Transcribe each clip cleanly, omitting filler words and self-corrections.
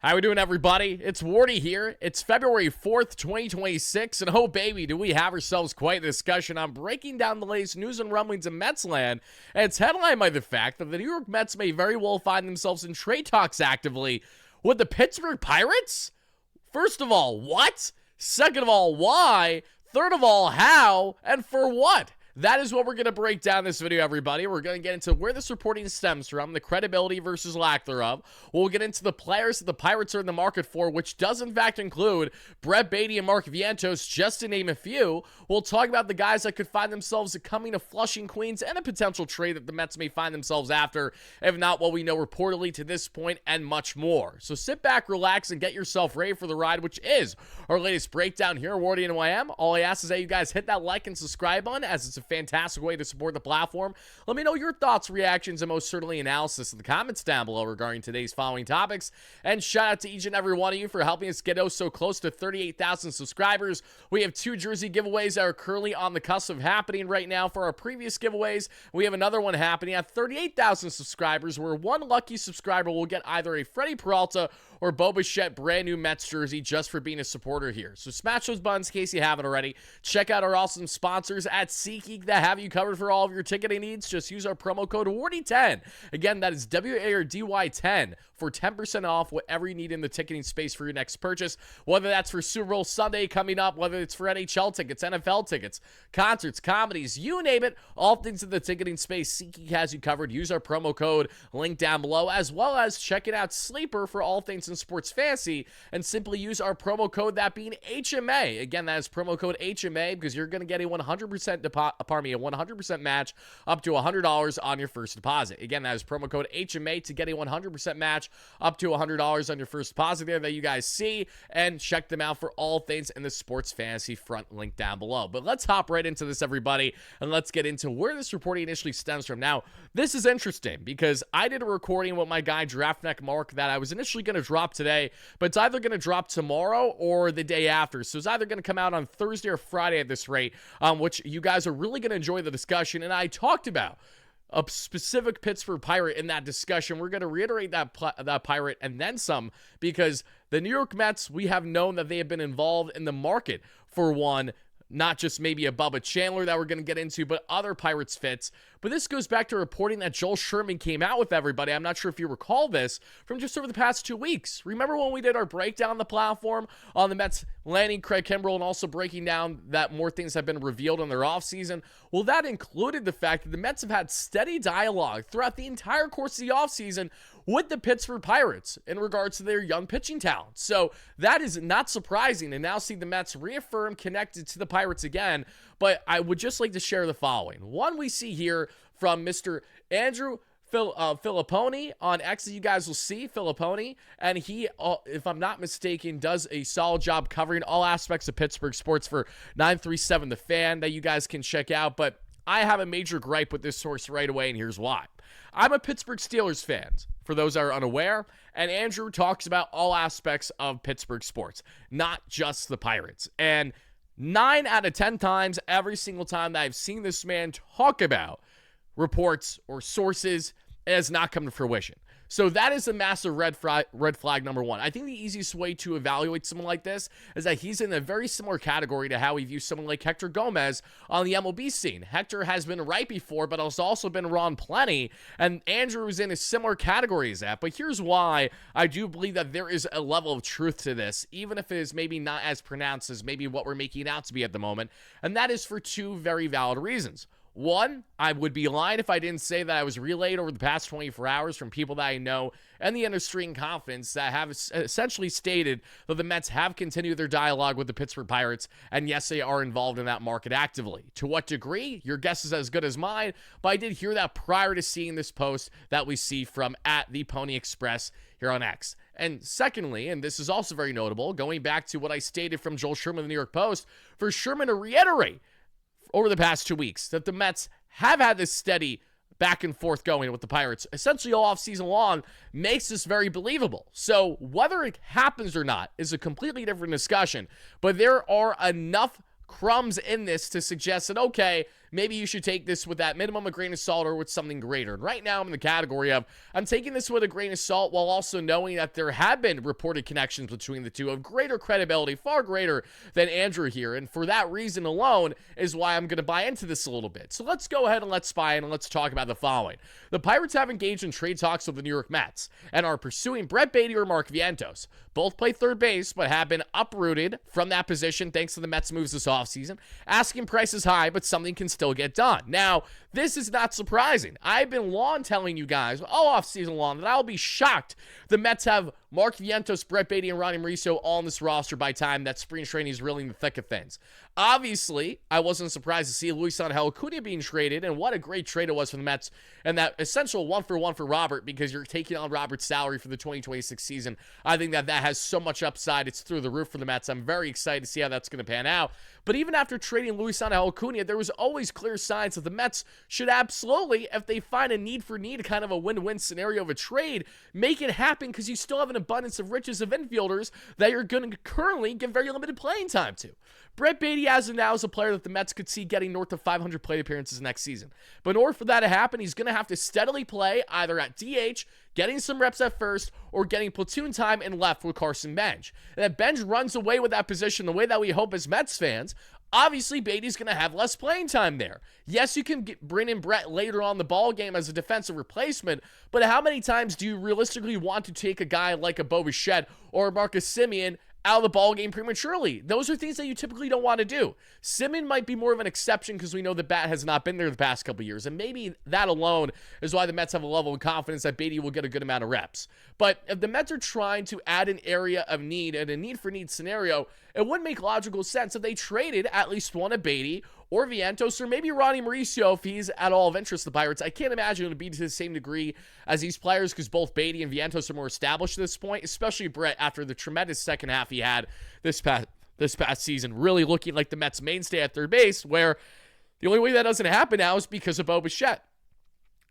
How we doing, everybody? It's Wardy here. It's February 4th, 2026, and oh baby, do we have ourselves quite a discussion on breaking down the latest news and rumblings in Mets land, and it's headlined by the fact that the New York Mets may very well find themselves in trade talks actively with the Pittsburgh Pirates? First of all, what? Second of all, why? Third of all, how? And for what? That is what we're going to break down in this video, everybody. We're going to get into where this reporting stems from, the credibility versus lack thereof. We'll get into the players that the Pirates are in the market for, which does in fact include Brett Baty and Mark Vientos, just to name a few. We'll talk about the guys that could find themselves coming to Flushing, Queens, and a potential trade that the Mets may find themselves after, if not what we know reportedly to this point, and much more. So sit back, relax, and get yourself ready for the ride, which is our latest breakdown here at WardyNYM. All I ask is that you guys hit that like and subscribe button, as it's a fantastic way to support the platform. Let me know your thoughts, reactions, and most certainly analysis in the comments down below regarding today's following topics. And shout out to each and every one of you for helping us get so close to 38,000 subscribers. We have 2 jersey giveaways that are currently on the cusp of happening right now. For our previous giveaways, we have another one happening at 38,000 subscribers, where one lucky subscriber will get either a Freddie Peralta or Bo Bichette brand new Mets jersey just for being a supporter here. So smash those buttons in case you haven't already. Check out our awesome sponsors at SeatGeek that have you covered for all of your ticketing needs. Just use our promo code WARDY10. Again, that is WARDY10 for 10% off whatever you need in the ticketing space for your next purchase. Whether that's for Super Bowl Sunday coming up, whether it's for NHL tickets, NFL tickets, concerts, comedies, you name it, all things in the ticketing space, SeatGeek has you covered. Use our promo code, link down below, as well as checking out Sleeper for all things in sports fantasy, and simply use our promo code, that being HMA. Again, that is promo code HMA, because you're going to get a 100% match up to $100 on your first deposit. Again, that is promo code HMA to get a 100% match up to $100 on your first deposit there that you guys see, and check them out for all things in the sports fantasy front, link down below. But let's hop right into this, everybody, and let's get into where this reporting initially stems from. Now, this is interesting because I did a recording with my guy Draftneck Mark that I was initially going to drop today, but it's either going to drop tomorrow or the day after. So it's either going to come out on Thursday or Friday at this rate, which you guys are really going to enjoy the discussion. And I talked about a specific Pittsburgh Pirate in that discussion. We're going to reiterate that Pirate and then some, because the New York Mets, we have known that they have been involved in the market for one, not just maybe a Bubba Chandler that we're going to get into, but other Pirates fits. But this goes back to reporting that Joel Sherman came out with, everybody. I'm not sure if you recall this from just over the past 2 weeks. Remember when we did our breakdown on the platform on the Mets landing Craig Kimbrell and also breaking down that more things have been revealed in their offseason? Well, that included the fact that the Mets have had steady dialogue throughout the entire course of the offseason with the Pittsburgh Pirates in regards to their young pitching talent. So that is not surprising, and now see the Mets reaffirm connected to the Pirates again. But I would just like to share the following. One, we see here from Mr. Andrew Filipponi on X, you guys will see Filipponi, and he, if I'm not mistaken, does a solid job covering all aspects of Pittsburgh sports for 937 The Fan that you guys can check out. But I have a major gripe with this source right away, and here's why. I'm a Pittsburgh Steelers fan, for those that are unaware, and Andrew talks about all aspects of Pittsburgh sports, not just the Pirates. And 9 out of 10 times, every single time that I've seen this man talk about reports or sources, it has not come to fruition. So that is a massive red flag number one. I think the easiest way to evaluate someone like this is that he's in a very similar category to how we view someone like Hector Gomez on the MLB scene. Hector has been right before, but has also been wrong plenty, and Andrew is in a similar category as that. But here's why I do believe that there is a level of truth to this, even if it is maybe not as pronounced as maybe what we're making it out to be at the moment, and that is for 2 very valid reasons. One, I would be lying if I didn't say that I was relayed over the past 24 hours from people that I know and the industry in confidence that have essentially stated that the Mets have continued their dialogue with the Pittsburgh Pirates, and yes, they are involved in that market actively. To what degree? Your guess is as good as mine, but I did hear that prior to seeing this post that we see from at the Pony Express here on X. And secondly, and this is also very notable, going back to what I stated from Joel Sherman of the New York Post, for Sherman to reiterate over the past 2 weeks that the Mets have had this steady back and forth going with the Pirates essentially all offseason long makes this very believable. So whether it happens or not is a completely different discussion, but there are enough crumbs in this to suggest that, okay, maybe you should take this with that minimum a grain of salt or with something greater. And right now I'm in the category of I'm taking this with a grain of salt while also knowing that there have been reported connections between the two of greater credibility, far greater than Andrew here. And for that reason alone is why I'm going to buy into this a little bit. So let's go ahead and let's buy in and let's talk about the following. The Pirates have engaged in trade talks with the New York Mets and are pursuing Brett Baty or Mark Vientos. Both play third base, but have been uprooted from that position thanks to the Mets' moves this offseason. Asking price is high, but something can still get done. Now, this is not surprising. I've been long telling you guys, all offseason long, that I'll be shocked the Mets have Mark Vientos, Brett Baty, and Ronnie Mauricio all on this roster by time that spring training is really in the thick of things. Obviously, I wasn't surprised to see Luisangel Acuna being traded, and what a great trade it was for the Mets, and that essential 1-for-1 for Robert, because you're taking on Robert's salary for the 2026 season. I think that has so much upside. It's through the roof for the Mets. I'm very excited to see how that's going to pan out. But even after trading Luisangel Acuna, there was always clear signs that the Mets should absolutely, if they find a need for need, kind of a win-win scenario of a trade, make it happen, because you still have an abundance of riches of infielders that you're going to currently give very limited playing time to. Brett Baty, as of now, is a player that the Mets could see getting north of 500 plate appearances next season. But in order for that to happen, he's going to have to steadily play either at DH, getting some reps at first, or getting platoon time in left with Carson Bench. And if Bench runs away with that position the way that we hope as Mets fans, obviously Baty's going to have less playing time there. Yes, you can bring in Brett later on the ball game as a defensive replacement, but how many times do you realistically want to take a guy like a Bo Bichette or Marcus Semien out of the ball game prematurely? Those are things that you typically don't want to do. Semien might be more of an exception because we know the bat has not been there the past couple years, and maybe that alone is why the Mets have a level of confidence that Baty will get a good amount of reps. But if the Mets are trying to add an area of need and a need-for-need scenario, it wouldn't make logical sense if they traded at least one of Baty or Vientos or maybe Ronnie Mauricio if he's at all of interest to the Pirates. I can't imagine it would be to the same degree as these players because both Baty and Vientos are more established at this point, especially Brett after the tremendous second half he had this past season, really looking like the Mets' mainstay at third base, where the only way that doesn't happen now is because of Bo Bichette.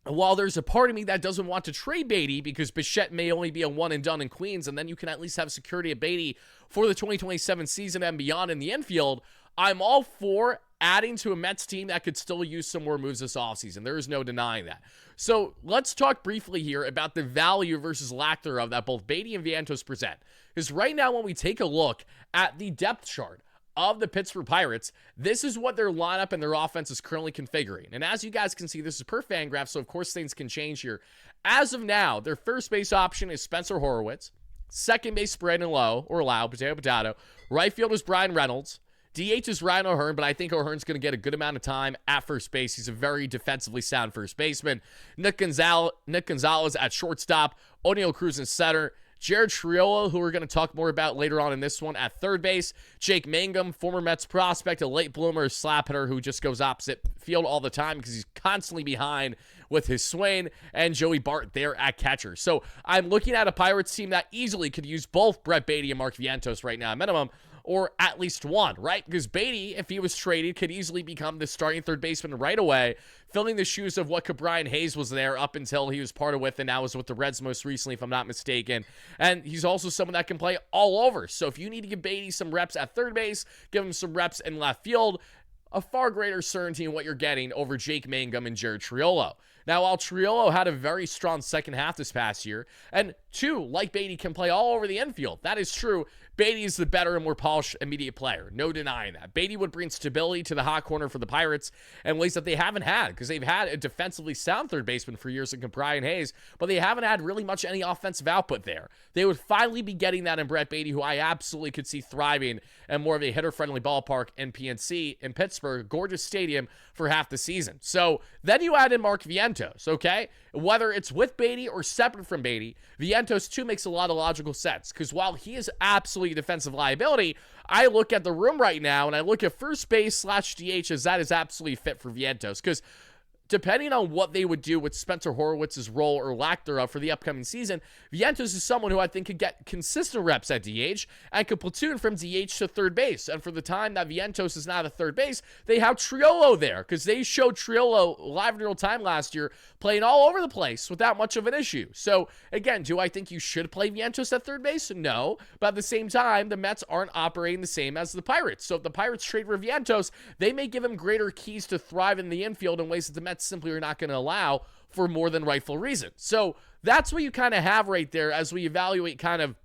And while there's a part of me that doesn't want to trade Baty because Bichette may only be a one and done in Queens, and then you can at least have security of Baty for the 2027 season and beyond in the infield, I'm all for adding to a Mets team that could still use some more moves this offseason. There is no denying that. So let's talk briefly here about the value versus lack thereof that both Baty and Vientos present. Because right now when we take a look at the depth chart of the Pittsburgh Pirates, this is what their lineup and their offense is currently configuring. And as you guys can see, this is per Fangraph, so of course things can change here. As of now, their first base option is Spencer Horwitz. Second base, Brandon Lowe, or Lau, potato. Right field is Brian Reynolds. DH is Ryan O'Hearn, but I think O'Hearn's going to get a good amount of time at first base. He's a very defensively sound first baseman. Nick Gonzalez at shortstop. O'Neal Cruz in center. Jared Triolo, who we're going to talk more about later on in this one, at third base. Jake Mangum, former Mets prospect, a late bloomer, slap hitter who just goes opposite field all the time because he's constantly behind with his swing, and Joey Bart there at catcher. So I'm looking at a Pirates team that easily could use both Brett Baty and Mark Vientos right now at minimum, or at least one, right? Because Baty, if he was traded, could easily become the starting third baseman right away, filling the shoes of what Brian Hayes was there up until he was part of with, and now was with the Reds most recently, if I'm not mistaken. And he's also someone that can play all over. So if you need to give Baty some reps at third base, give him some reps in left field, a far greater certainty in what you're getting over Jake Mangum and Jared Triolo. Now, while Triolo had a very strong second half this past year, and two, like Baty, can play all over the infield. That is true. Baty is the better and more polished immediate player. No denying that. Baty would bring stability to the hot corner for the Pirates in ways that they haven't had, because they've had a defensively sound third baseman for years in Brian Hayes, but they haven't had really much any offensive output there. They would finally be getting that in Brett Baty, who I absolutely could see thriving in more of a hitter-friendly ballpark in PNC in Pittsburgh, gorgeous stadium, for half the season. So then you add in Mark Vientos, okay? Whether it's with Baty or separate from Baty, Vientos too makes a lot of logical sense, because while he is absolutely a defensive liability, I look at the room right now and I look at first base / DH as that is absolutely fit for Vientos, because depending on what they would do with Spencer Horwitz's role or lack thereof for the upcoming season, Vientos is someone who I think could get consistent reps at DH and could platoon from DH to third base. And for the time that Vientos is not at third base, they have Triolo there because they showed Triolo live in real time last year playing all over the place without much of an issue. So again, do I think you should play Vientos at third base? No. But at the same time, the Mets aren't operating the same as the Pirates. So if the Pirates trade for Vientos, they may give him greater keys to thrive in the infield in ways that the Mets simply are not going to allow for more than rightful reason. So that's what you kind of have right there as we evaluate kind of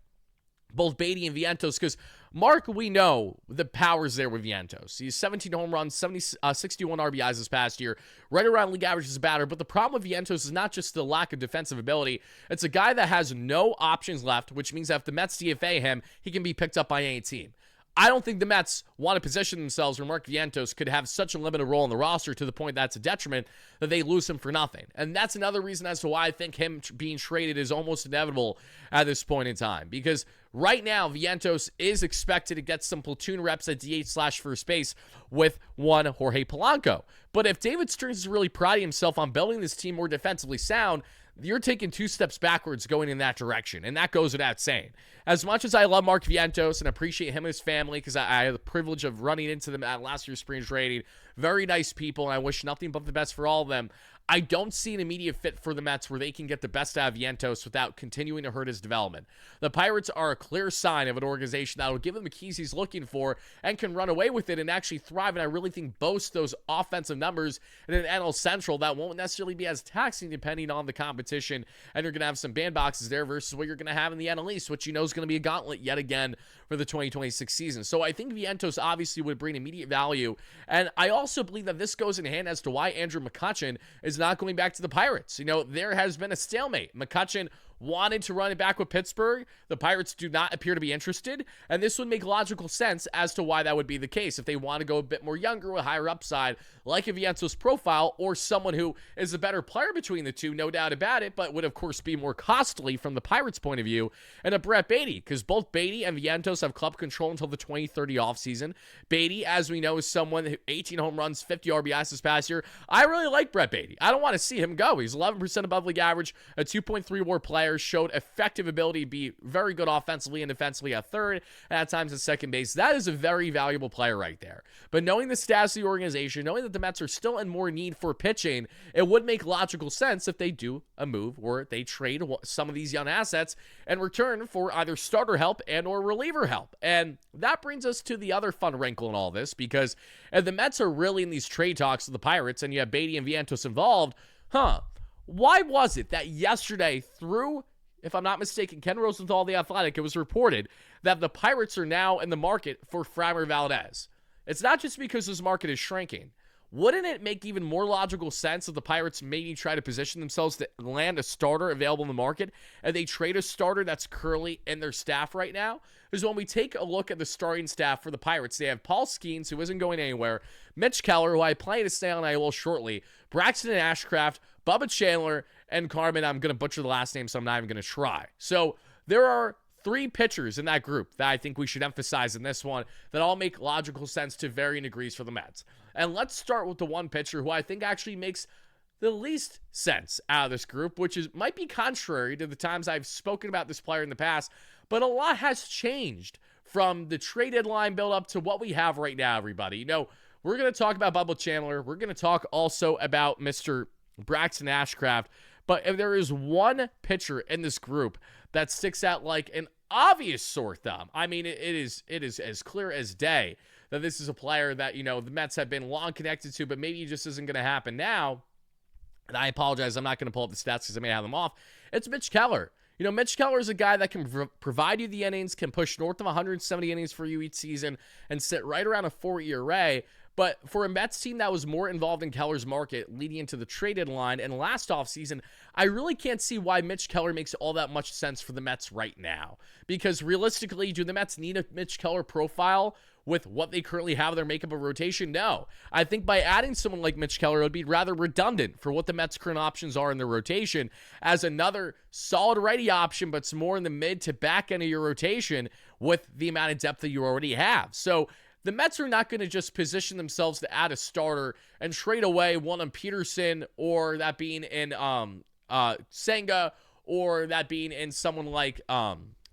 both Baty and Vientos, because Mark, we know the power's there with Vientos. He's 17 home runs, 61 RBIs this past year, right around league average as a batter. But the problem with Vientos is not just the lack of defensive ability. It's a guy that has no options left, which means that if the Mets DFA him, he can be picked up by any team. I don't think the Mets want to position themselves where Mark Vientos could have such a limited role in the roster to the point that's a detriment that they lose him for nothing. And that's another reason as to why I think him being traded is almost inevitable at this point in time. Because right now, Vientos is expected to get some platoon reps at DH/first base with one Jorge Polanco. But if David Stearns is really priding himself on building this team more defensively sound, you're taking 2 steps backwards going in that direction, and that goes without saying. As much as I love Mark Vientos and appreciate him and his family, because I had the privilege of running into them at last year's spring training, very nice people, and I wish nothing but the best for all of them, I don't see an immediate fit for the Mets where they can get the best out of Vientos without continuing to hurt his development. The Pirates are a clear sign of an organization that will give him the keys he's looking for and can run away with it and actually thrive, and I really think boast those offensive numbers in an NL Central that won't necessarily be as taxing depending on the competition, and you're going to have some bandboxes there versus what you're going to have in the NL East, which you know is going to be a gauntlet yet again for the 2026 season. So I think Vientos obviously would bring immediate value, and I also believe that this goes in hand as to why Andrew McCutchen is not going back to the Pirates. You know, there has been a stalemate. McCutchen wanted to run it back with Pittsburgh. The Pirates do not appear to be interested, and this would make logical sense as to why that would be the case. If they want to go a bit more younger with higher upside, like a Vientos profile, or someone who is a better player between the two, no doubt about it, but would of course be more costly from the Pirates' point of view, and a Brett Baty, because both Baty and Vientos have club control until the 2030 offseason. Baty, as we know, is someone who 18 home runs, 50 RBIs this past year. I really like Brett Baty. I don't want to see him go. He's 11% above league average, a 2.3 WAR player, showed effective ability to be very good offensively and defensively at third, and at times at second base. That is a very valuable player right there. But knowing the status of the organization, knowing that the Mets are still in more need for pitching, it would make logical sense if they do a move where they trade some of these young assets in return for either starter help and or reliever help. And that brings us to the other fun wrinkle in all this, because if the Mets are really in these trade talks with the Pirates and you have Baty and Vientos involved, why was it that yesterday through, if I'm not mistaken, Ken Rosenthal, The Athletic, it was reported that the Pirates are now in the market for Framber Valdez? It's not just because this market is shrinking. Wouldn't it make even more logical sense if the Pirates maybe try to position themselves to land a starter available in the market and they trade a starter that's currently in their staff right now? Because when we take a look at the starting staff for the Pirates, they have Paul Skeens, who isn't going anywhere, Mitch Keller, who I plan to stay on I will shortly, Braxton and Ashcraft, Bubba Chandler, and Carmen. I'm going to butcher the last name, so I'm not even going to try. So there are 3 pitchers in that group that I think we should emphasize in this one that all make logical sense to varying degrees for the Mets. And let's start with the one pitcher who I think actually makes the least sense out of this group, which might be contrary to the times I've spoken about this player in the past, but a lot has changed from the trade deadline build up to what we have right now, everybody. You know, we're going to talk about Bubba Chandler. We're going to talk also about Mr. Braxton Ashcraft. But if there is one pitcher in this group that sticks out like an obvious sore thumb, I mean, it is as clear as day that this is a player that, you know, the Mets have been long connected to, but maybe it just isn't going to happen now. And I apologize, I'm not going to pull up the stats because I may have them off. It's Mitch Keller. You know, Mitch Keller is a guy that can provide you the innings, can push north of 170 innings for you each season, and sit right around a 4 ERA. But for a Mets team that was more involved in Keller's market leading into the trade deadline and last offseason, I really can't see why Mitch Keller makes all that much sense for the Mets right now. Because realistically, do the Mets need a Mitch Keller profile with what they currently have in their makeup of rotation? No. I think by adding someone like Mitch Keller, it would be rather redundant for what the Mets' current options are in their rotation as another solid righty option, but it's more in the mid to back end of your rotation with the amount of depth that you already have. So the Mets are not going to just position themselves to add a starter and trade away one on Peterson, or that being in Senga, or that being in someone like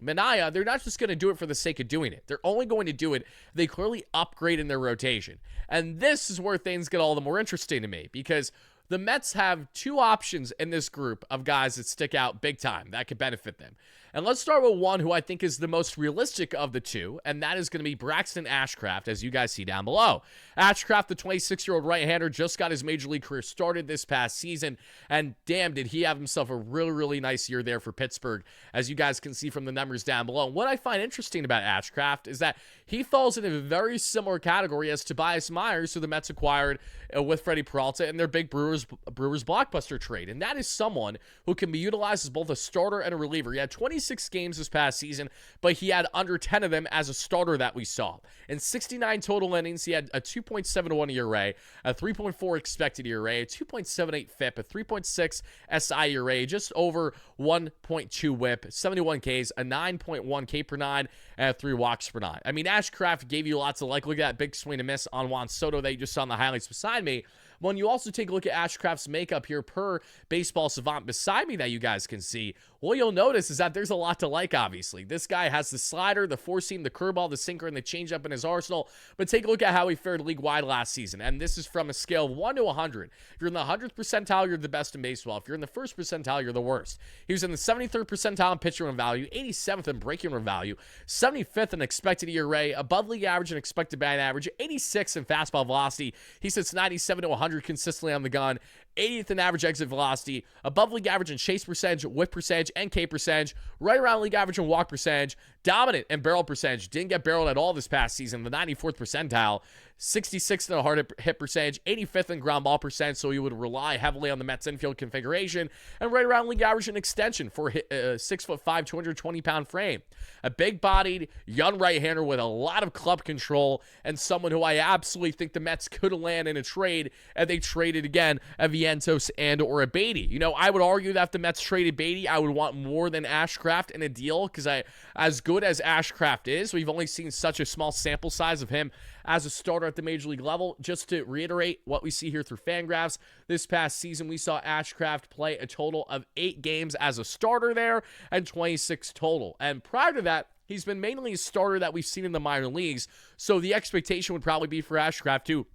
Minaya. They're not just going to do it for the sake of doing it. They're only going to do it if they clearly upgrade in their rotation. And this is where things get all the more interesting to me, because the Mets have two options in this group of guys that stick out big time that could benefit them. And let's start with one who I think is the most realistic of the two, and that is going to be Braxton Ashcraft, as you guys see down below. Ashcraft, the 26-year-old right-hander, just got his major league career started this past season, and damn, did he have himself a really, really nice year there for Pittsburgh, as you guys can see from the numbers down below. And what I find interesting about Ashcraft is that he falls in a very similar category as Tobias Myers, who the Mets acquired with Freddie Peralta in their big Brewers blockbuster trade. And that is someone who can be utilized as both a starter and a reliever. He had 26 games this past season, but he had under 10 of them as a starter that we saw. In 69 total innings, he had a 2.71 ERA, a 3.4 expected ERA, a 2.78 FIP, a 3.6 SI ERA, just over 1.2 WHIP, 71 Ks, a 9.1 K per nine, and 3 walks per nine. I mean, Ashcraft gave you lots of look at that big swing and miss on Juan Soto that you just saw in the highlights beside me. When you also take a look at Ashcraft's makeup here per Baseball Savant beside me that you guys can see, what you'll notice is that there's a lot to like, obviously. This guy has the slider, the four-seam, the curveball, the sinker, and the changeup in his arsenal. But take a look at how he fared league-wide last season. And this is from a scale of 1 to 100. If you're in the 100th percentile, you're the best in baseball. If you're in the 1st percentile, you're the worst. He was in the 73rd percentile in pitcher run value, 87th in breaking run value, 75th in expected ERA, above league average and expected batting average, 86th in fastball velocity. He sits 97 to 100 consistently on the gun, 80th in average exit velocity, above league average in chase percentage, whip percentage, and K percentage, right around league average in walk percentage, dominant in barrel percentage, didn't get barreled at all this past season, the 94th percentile, 66th in a hard hit percentage, 85th in ground ball percentage, so you would rely heavily on the Mets infield configuration, and right around league average in extension for a 6'5", 220-pound frame. A big-bodied, young right-hander with a lot of club control, and someone who I absolutely think the Mets could land in a trade if they traded again a Vientos and or a Baty. You know, I would argue that if the Mets traded Baty, I would want more than Ashcraft in a deal, because as good as Ashcraft is, we've only seen such a small sample size of him as a starter at the major league level. Just to reiterate what we see here through Fangraphs, this past season we saw Ashcraft play a total of 8 games as a starter there and 26 total. And prior to that, he's been mainly a starter that we've seen in the minor leagues. So the expectation would probably be for Ashcraft to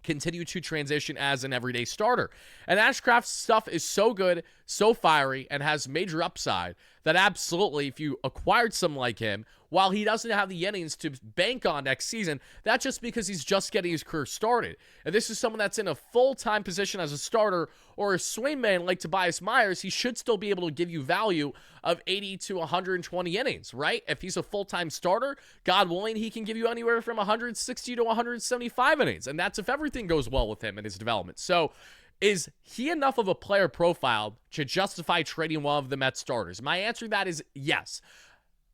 continue to transition as an everyday starter. And Ashcraft's stuff is so good, so fiery, and has major upside that absolutely, if you acquired someone like him, while he doesn't have the innings to bank on next season, that's just because he's just getting his career started. And this is someone that's in a full-time position as a starter or a swingman like Tobias Myers, he should still be able to give you value of 80 to 120 innings, right? If he's a full-time starter, God willing, he can give you anywhere from 160 to 175 innings. And that's if everything goes well with him in his development. So, is he enough of a player profile to justify trading one of the Mets starters? My answer to that is yes.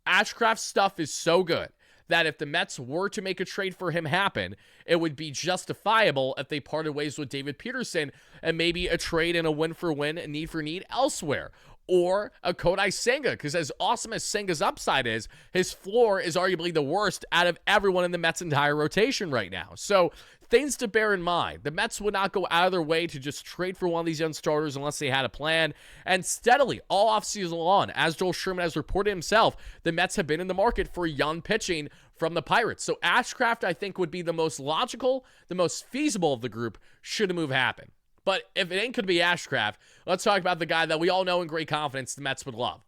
Ashcraft's stuff is so good that if the Mets were to make a trade for him happen, it would be justifiable if they parted ways with David Peterson and maybe a trade and a win-for-win and need-for-need elsewhere. Or a Kodai Senga, because as awesome as Senga's upside is, his floor is arguably the worst out of everyone in the Mets' entire rotation right now. So, things to bear in mind. The Mets would not go out of their way to just trade for one of these young starters unless they had a plan. And steadily, all offseason long, as Joel Sherman has reported himself, the Mets have been in the market for young pitching from the Pirates. So Ashcraft, I think, would be the most logical, the most feasible of the group should a move happen. But if it ain't going to be Ashcraft, let's talk about the guy that we all know in great confidence the Mets would love.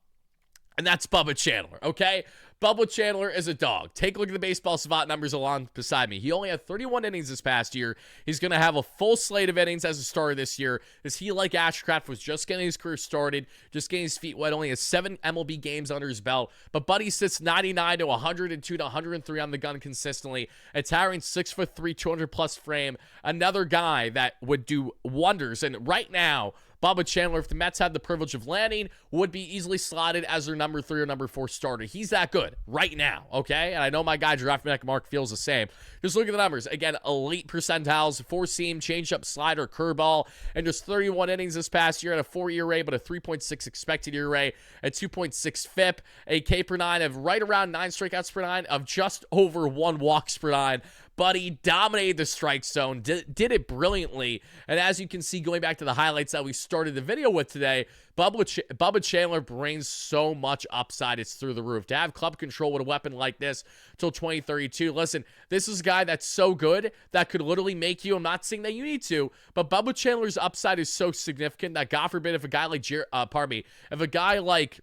And that's Bubba Chandler, okay? Bubba Chandler is a dog. Take a look at the Baseball Savant numbers along beside me. He only had 31 innings this past year. He's going to have a full slate of innings as a starter this year, as he, like Ashcraft, was just getting his career started, just getting his feet wet, only has 7 MLB games under his belt. But Buddy sits 99 to 102 to 103 on the gun consistently, a towering 6'3", 200-plus frame, another guy that would do wonders. And right now, Bubba Chandler, if the Mets had the privilege of landing, would be easily slotted as their number 3 or number 4 starter. He's that good right now, okay? And I know my guy, Draft Mark, feels the same. Just look at the numbers. Again, elite percentiles, 4-seam, changeup, slider, curveball, and just 31 innings this past year at a 4 ERA, but a 3.6 expected ERA, a 2.6 FIP, a K per 9 of right around 9 strikeouts per 9, of just over 1 walks per 9. But he dominated the strike zone, did it brilliantly. And as you can see, going back to the highlights that we started the video with today, Bubba Chandler brings so much upside. It's through the roof. To have club control with a weapon like this till 2032, listen, this is a guy that's so good that could literally make you, I'm not saying that you need to, but Bubba Chandler's upside is so significant that God forbid if a guy like, if a guy like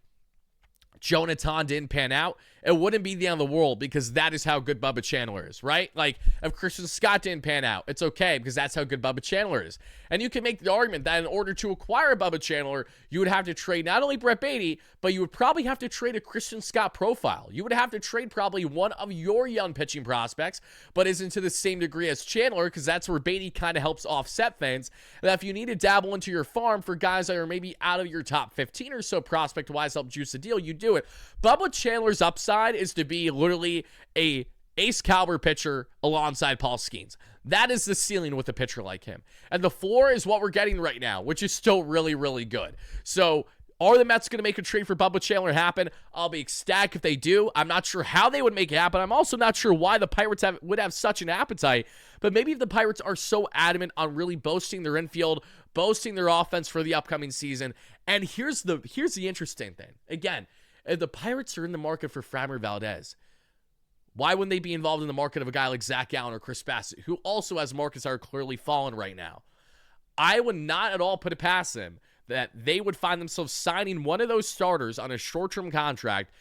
Jonathan didn't pan out, it wouldn't be the end of the world because that is how good Bubba Chandler is, right? Like, if Christian Scott didn't pan out, it's okay because that's how good Bubba Chandler is. And you can make the argument that in order to acquire Bubba Chandler, you would have to trade not only Brett Baty, but you would probably have to trade a Christian Scott profile. You would have to trade probably one of your young pitching prospects, but isn't to the same degree as Chandler because that's where Baty kind of helps offset things. That if you need to dabble into your farm for guys that are maybe out of your top 15 or so prospect-wise, help juice the deal, you do it. Bubba Chandler's upside is to be literally a ace caliber pitcher alongside Paul Skeens. That is the ceiling with a pitcher like him. And the floor is what we're getting right now, which is still really, really good. So are the Mets going to make a trade for Bubba Chandler happen? I'll be ecstatic if they do. I'm not sure how they would make it happen. I'm also not sure why the Pirates would have such an appetite. But maybe if the Pirates are so adamant on really boasting their infield, boasting their offense for the upcoming season. And here's the interesting thing. Again, if the Pirates are in the market for Framber Valdez, why wouldn't they be involved in the market of a guy like Zach Gallen or Chris Bassett, who also has markets that are clearly fallen right now? I would not at all put it past them that they would find themselves signing one of those starters on a short-term contract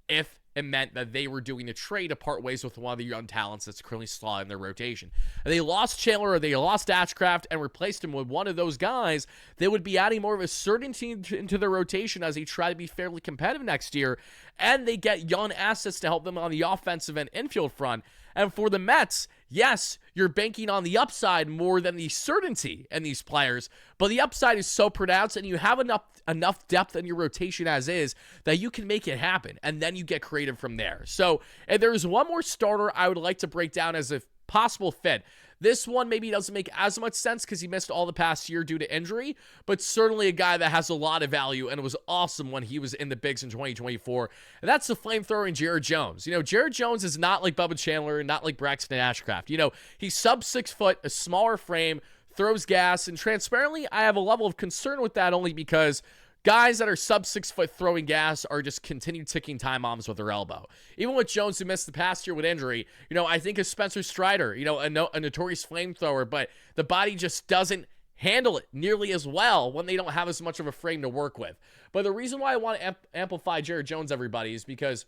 if it meant that they were doing a trade to part ways with one of the young talents that's currently slotted in their rotation. And they lost Chandler or they lost Ashcraft and replaced him with one of those guys, they would be adding more of a certainty into their rotation as they try to be fairly competitive next year, and they get young assets to help them on the offensive and infield front. And for the Mets, yes, you're banking on the upside more than the certainty in these players, but the upside is so pronounced and you have enough depth in your rotation as is that you can make it happen, and then you get creative from there. So if there's one more starter I would like to break down as a possible fit, this one maybe doesn't make as much sense because he missed all the past year due to injury, but certainly a guy that has a lot of value and was awesome when he was in the bigs in 2024. And that's the flamethrowing Jared Jones. You know, Jared Jones is not like Bubba Chandler and not like Braxton Ashcraft. You know, he's sub 6 foot, a smaller frame, throws gas, and transparently, I have a level of concern with that only because guys that are sub 6 foot throwing gas are just continued ticking time bombs with their elbow. Even with Jones, who missed the past year with injury, you know, I think of Spencer Strider, you know, a notorious flamethrower, but the body just doesn't handle it nearly as well when they don't have as much of a frame to work with. But the reason why I want to amplify Jared Jones, everybody, is because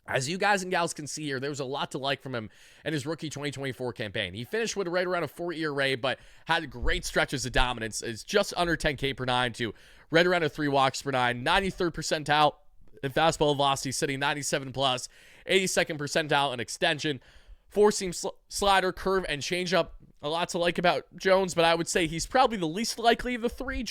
as you guys and gals can see here, there was a lot to like from him in his rookie 2024 campaign. He finished with right around a 4 ERA, but had great stretches of dominance. It's just under 10 K per 9 to right around a 3 walks per 9, 93rd percentile in fastball velocity, sitting 97 plus, 82nd percentile in extension, 4-seam slider, curve, and changeup. A lot to like about Jones, but I would say he's probably the least likely of the three.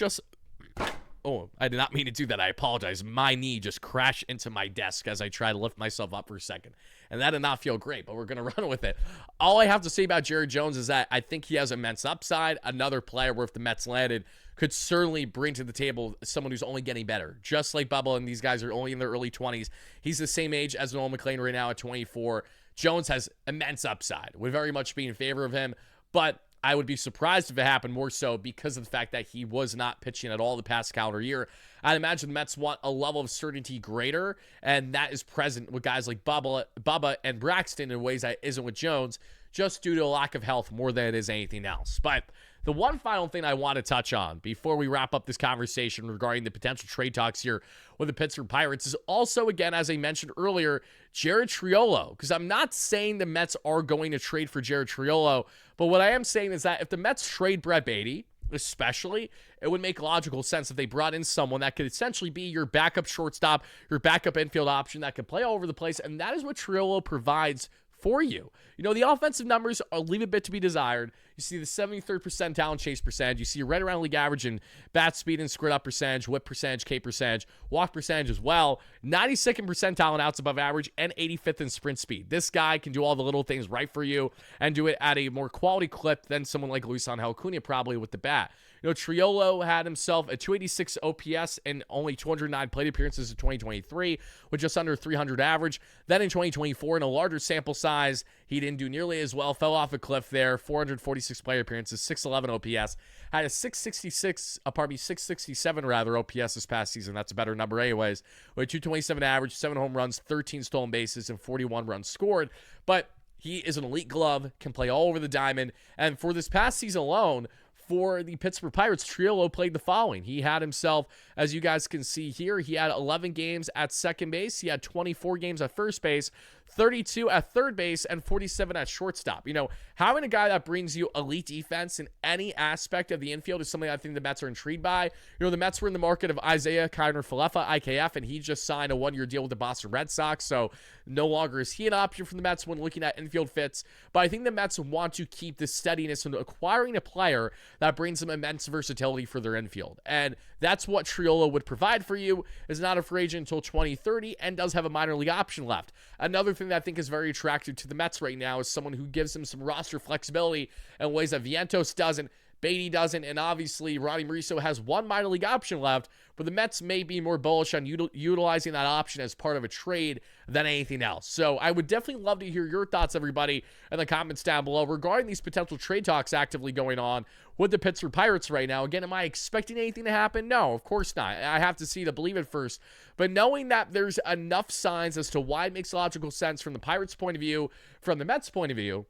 Oh, I did not mean to do that. I apologize. My knee just crashed into my desk as I tried to lift myself up for a second. And that did not feel great, but we're going to run with it. All I have to say about Jared Jones is that I think he has immense upside. Another player where if the Mets landed could certainly bring to the table someone who's only getting better. Just like Bubba and these guys are only in their early 20s. He's the same age as Nolan McLean right now at 24. Jones has immense upside. Would very much be in favor of him, but I would be surprised if it happened more so because of the fact that he was not pitching at all the past calendar year. I'd imagine the Mets want a level of certainty greater, and that is present with guys like Bubba and Braxton in ways that isn't with Jones, just due to a lack of health more than it is anything else. But the one final thing I want to touch on before we wrap up this conversation regarding the potential trade talks here with the Pittsburgh Pirates is also, again, as I mentioned earlier, Jared Triolo. Because I'm not saying the Mets are going to trade for Jared Triolo, but what I am saying is that if the Mets trade Brett Baty, especially, it would make logical sense if they brought in someone that could essentially be your backup shortstop, your backup infield option that could play all over the place, and that is what Triolo provides for you. You know, the offensive numbers leave a bit to be desired. You see the 73rd percentile in chase percentage. You see right around league average in bat speed and squared up percentage, whip percentage, K percentage, walk percentage as well. 92nd percentile in outs above average and 85th in sprint speed. This guy can do all the little things right for you and do it at a more quality clip than someone like Luis Angel Acuna probably with the bat. You know, Triolo had himself a 286 OPS and only 209 plate appearances in 2023 with just under 300 average. Then in 2024, in a larger sample size, he didn't do nearly as well, fell off a cliff there, 446 plate appearances, 611 OPS, had a 667 OPS this past season. That's a better number anyways, with 227 average, 7 home runs, 13 stolen bases, and 41 runs scored. But he is an elite glove, can play all over the diamond, and for this past season alone, for the Pittsburgh Pirates, Triolo played the following. He had himself, as you guys can see here, he had 11 games at second base. He had 24 games at first base, 32 at third base, and 47 at shortstop. You know, having a guy that brings you elite defense in any aspect of the infield is something I think the Mets are intrigued by. You know, the Mets were in the market of Isaiah Kiner-Falefa, IKF, and he just signed a one-year deal with the Boston Red Sox, so no longer is he an option for the Mets when looking at infield fits. But I think the Mets want to keep the steadiness into acquiring a player that brings them immense versatility for their infield. And that's what Triolo would provide for you. Is not a free agent until 2030 and does have a minor league option left. Another thing that I think is very attractive to the Mets right now is someone who gives them some roster flexibility in ways that Vientos doesn't, Baty doesn't, and obviously Ronnie Mauricio has one minor league option left, but the Mets may be more bullish on utilizing that option as part of a trade than anything else. So I would definitely love to hear your thoughts, everybody, in the comments down below regarding these potential trade talks actively going on with the Pittsburgh Pirates right now. Again, am I expecting anything to happen? No, of course not. I have to see to believe it first. But knowing that there's enough signs as to why it makes logical sense from the Pirates' point of view, from the Mets' point of view,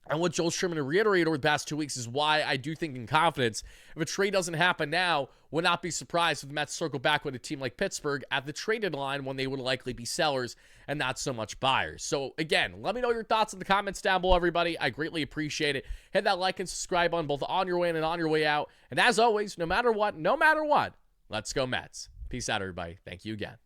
and what Joel Sherman reiterated over the past 2 weeks is why I do think in confidence, if a trade doesn't happen now, would not be surprised if the Mets circle back with a team like Pittsburgh at the traded line when they would likely be sellers and not so much buyers. So again, let me know your thoughts in the comments down below, everybody. I greatly appreciate it. Hit that like and subscribe button both on your way in and on your way out. And as always, no matter what, let's go Mets. Peace out, everybody. Thank you again.